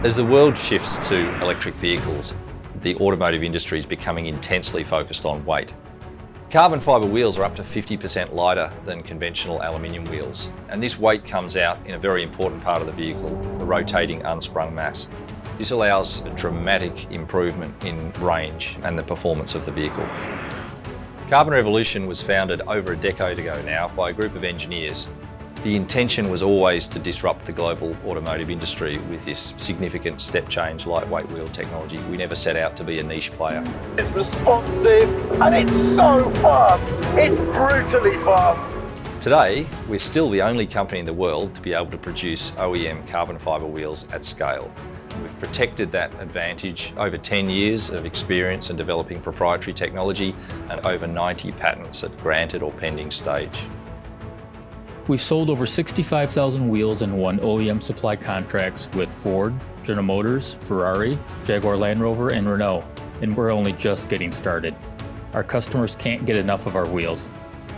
As the world shifts to electric vehicles, the automotive industry is becoming intensely focused on weight. Carbon fibre wheels are up to 50% lighter than conventional aluminium wheels, and this weight comes out in a very important part of the vehicle, the rotating unsprung mass. This allows a dramatic improvement in range and the performance of the vehicle. Carbon Revolution was founded over a decade ago now by a group of engineers. The intention was always to disrupt the global automotive industry with this significant step change lightweight wheel technology. We never set out to be a niche player. It's responsive and it's so fast. It's brutally fast. Today, we're still the only company in the world to be able to produce OEM carbon fibre wheels at scale. We've protected that advantage over 10 years of experience in developing proprietary technology and over 90 patents at granted or pending stage. We've sold over 65,000 wheels and won OEM supply contracts with Ford, General Motors, Ferrari, Jaguar Land Rover, and Renault, and we're only just getting started. Our customers can't get enough of our wheels.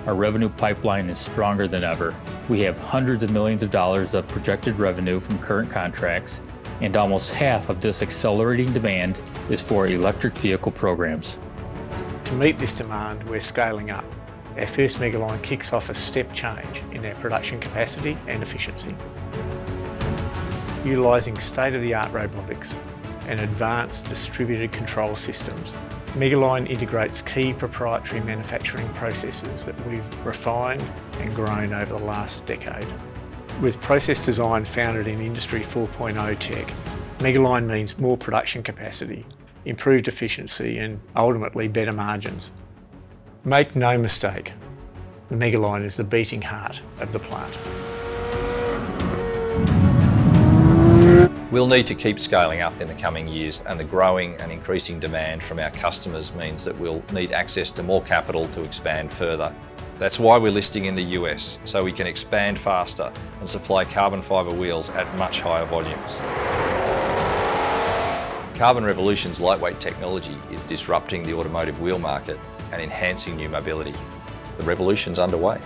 Our revenue pipeline is stronger than ever. We have hundreds of millions of dollars of projected revenue from current contracts, and almost half of this accelerating demand is for electric vehicle programs. To meet this demand, we're scaling up. Our first Megaline kicks off a step change in our production capacity and efficiency. Utilising state-of-the-art robotics and advanced distributed control systems, Megaline integrates key proprietary manufacturing processes that we've refined and grown over the last decade. With process design founded in Industry 4.0 tech, Megaline means more production capacity, improved efficiency and ultimately better margins. Make no mistake, the Megaline is the beating heart of the plant. We'll need to keep scaling up in the coming years, and the growing and increasing demand from our customers means that we'll need access to more capital to expand further. That's why we're listing in the US, so we can expand faster and supply carbon fibre wheels at much higher volumes. Carbon Revolution's lightweight technology is disrupting the automotive wheel market and enhancing new mobility. The revolution's underway.